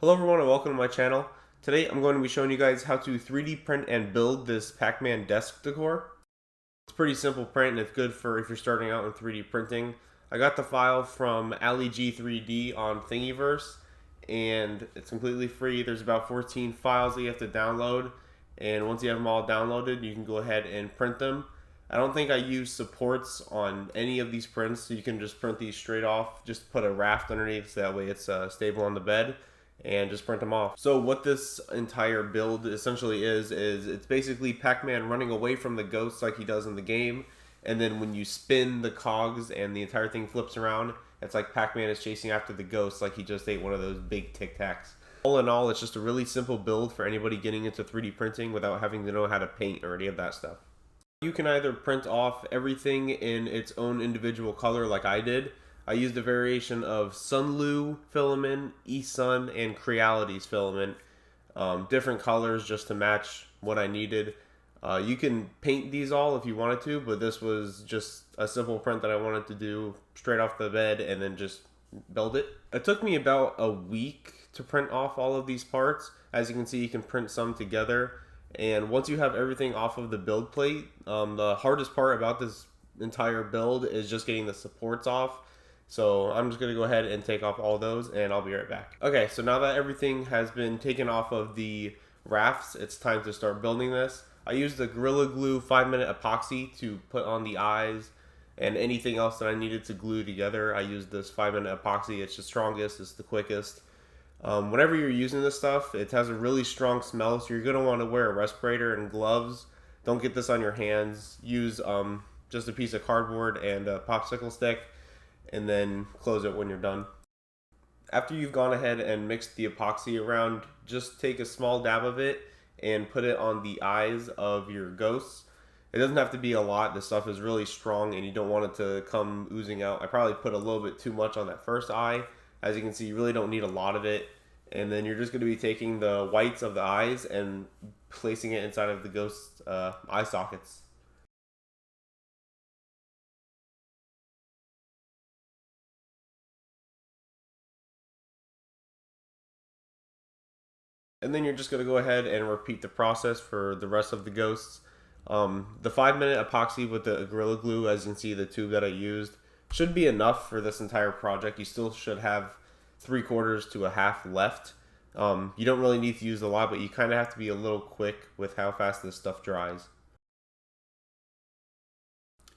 Hello everyone and welcome to my channel. Today I'm going to be showing you guys how to 3D print and build this Pac-Man desk decor. It's pretty simple print and it's good for if you're starting out in 3D printing. I got the file from AliG3D on Thingiverse and it's completely free. There's about 14 files that you have to download, and once you have them all downloaded you can go ahead and print them. I don't think I use supports on any of these prints, so you can just print these straight off. Just put a raft underneath so that way it's stable on the bed, and just print them off. So what this entire build essentially is it's basically Pac-Man running away from the ghosts like he does in the game, and then when you spin the cogs and the entire thing flips around, it's like Pac-Man is chasing after the ghosts like he just ate one of those big Tic Tacs. All in all, it's just a really simple build for anybody getting into 3D printing without having to know how to paint or any of that stuff. You can either print off everything in its own individual color like I did. I used a variation of Sunlu filament, eSun, and Creality's filament. Different colors just to match what I needed. You can paint these all if you wanted to, but this was just a simple print that I wanted to do straight off the bed and then just build it. It took me about a week to print off all of these parts. As you can see, you can print some together. And once you have everything off of the build plate, the hardest part about this entire build is just getting the supports off. So I'm just going to go ahead and take off all those and I'll be right back. Okay, so now that everything has been taken off of the rafts, it's time to start building this. I used the Gorilla Glue 5-minute epoxy to put on the eyes and anything else that I needed to glue together. I used this 5-minute epoxy. It's the strongest, it's the quickest. Whenever you're using this stuff, it has a really strong smell, so you're going to want to wear a respirator and gloves. Don't get this on your hands. Use just a piece of cardboard and a popsicle stick, and then close it when you're done. After you've gone ahead and mixed the epoxy around, just take a small dab of it and put it on the eyes of your ghosts. It doesn't have to be a lot. This stuff is really strong and you don't want it to come oozing out. I probably put a little bit too much on that first eye. As you can see, you really don't need a lot of it. And then you're just going to be taking the whites of the eyes and placing it inside of the ghost's eye sockets. And then you're just going to go ahead and repeat the process for the rest of the ghosts. The 5-minute epoxy with the Gorilla Glue, as you can see, the tube that I used, should be enough for this entire project. You still should have 3/4 to a half left. You don't really need to use a lot, but you kind of have to be a little quick with how fast this stuff dries.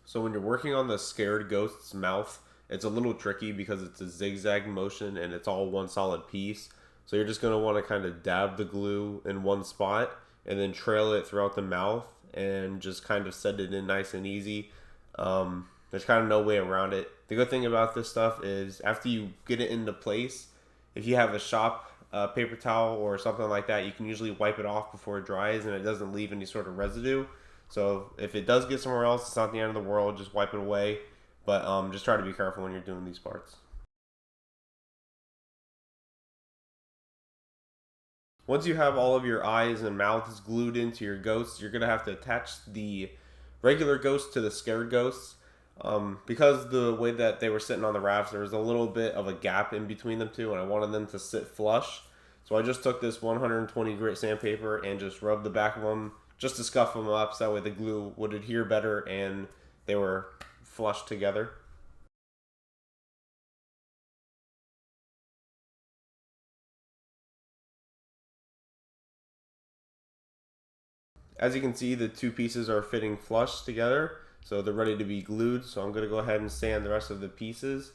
So when you're working on the scared ghost's mouth, it's a little tricky because it's a zigzag motion and it's all one solid piece. So you're just going to want to kind of dab the glue in one spot and then trail it throughout the mouth and just kind of set it in nice and easy. There's kind of no way around it. The good thing about this stuff is after you get it into place, if you have a shop paper towel or something like that, you can usually wipe it off before it dries and it doesn't leave any sort of residue. So if it does get somewhere else, it's not the end of the world. Just wipe it away. But just try to be careful when you're doing these parts. Once you have all of your eyes and mouths glued into your ghosts, you're going to have to attach the regular ghosts to the scared ghosts. Because the way that they were sitting on the rafts, there was a little bit of a gap in between them two, and I wanted them to sit flush. So I just took this 120 grit sandpaper and just rubbed the back of them just to scuff them up so that way the glue would adhere better and they were flushed together. As you can see, the two pieces are fitting flush together, so they're ready to be glued. So I'm going to go ahead and sand the rest of the pieces.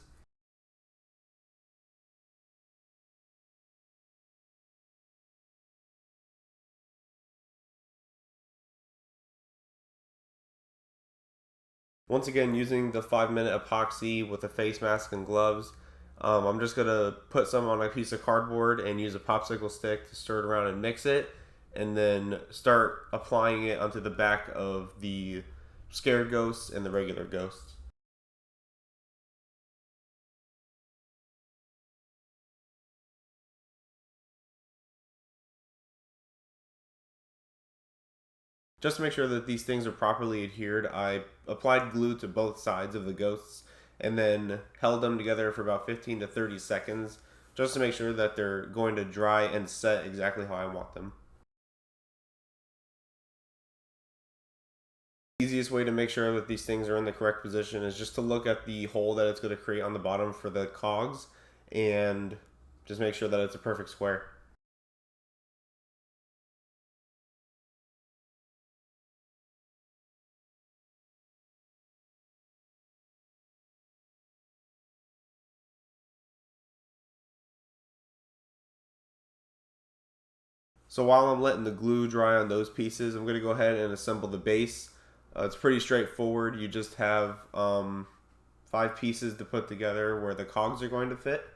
Once again, using the 5-minute epoxy with a face mask and gloves, I'm just going to put some on a piece of cardboard and use a popsicle stick to stir it around and mix it, and then start applying it onto the back of the scared ghosts and the regular ghosts. Just to make sure that these things are properly adhered, I applied glue to both sides of the ghosts and then held them together for about 15 to 30 seconds just to make sure that they're going to dry and set exactly how I want them. The easiest way to make sure that these things are in the correct position is just to look at the hole that it's going to create on the bottom for the cogs and just make sure that it's a perfect square. So while I'm letting the glue dry on those pieces, I'm going to go ahead and assemble the base. It's pretty straightforward. You just have 5 pieces to put together where the cogs are going to fit.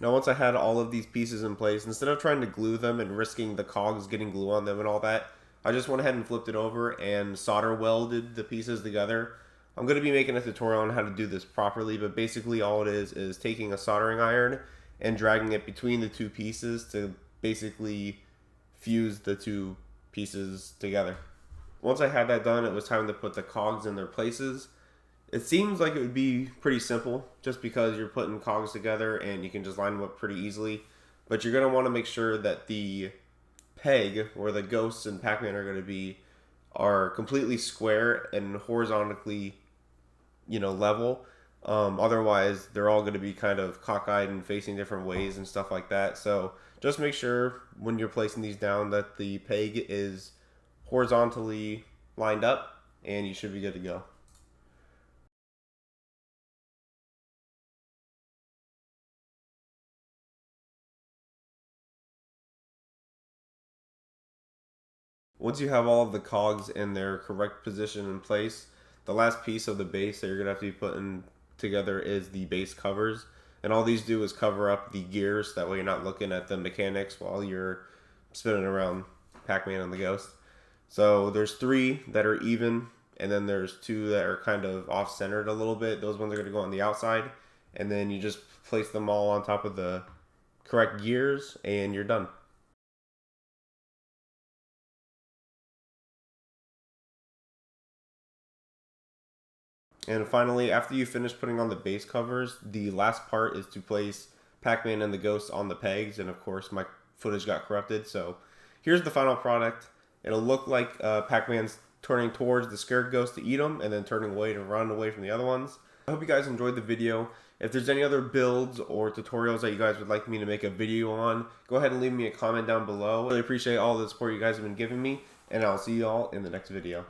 Now once I had all of these pieces in place, instead of trying to glue them and risking the cogs getting glue on them and all that, I just went ahead and flipped it over and solder welded the pieces together. I'm going to be making a tutorial on how to do this properly, but basically all it is taking a soldering iron and dragging it between the 2 pieces to basically fuse the 2 pieces together. Once I had that done, it was time to put the cogs in their places. It seems like it would be pretty simple just because you're putting cogs together and you can just line them up pretty easily. But you're going to want to make sure that the peg where the ghosts and Pac-Man are going to be are completely square and horizontally, level. Otherwise, they're all going to be kind of cockeyed and facing different ways and stuff like that. So just make sure when you're placing these down that the peg is horizontally lined up and you should be good to go. Once you have all of the cogs in their correct position in place, the last piece of the base that you're going to have to be putting together is the base covers. And all these do is cover up the gears, that way you're not looking at the mechanics while you're spinning around Pac-Man and the Ghost. So there's 3 that are even, and then there's 2 that are kind of off-centered a little bit. Those ones are going to go on the outside, and then you just place them all on top of the correct gears, and you're done. And finally, after you finish putting on the base covers, the last part is to place Pac-Man and the Ghost on the pegs. And of course, my footage got corrupted. So here's the final product. It'll look like Pac-Man's turning towards the scared ghost to eat them and then turning away to run away from the other ones. I hope you guys enjoyed the video. If there's any other builds or tutorials that you guys would like me to make a video on, go ahead and leave me a comment down below. I really appreciate all the support you guys have been giving me, and I'll see you all in the next video.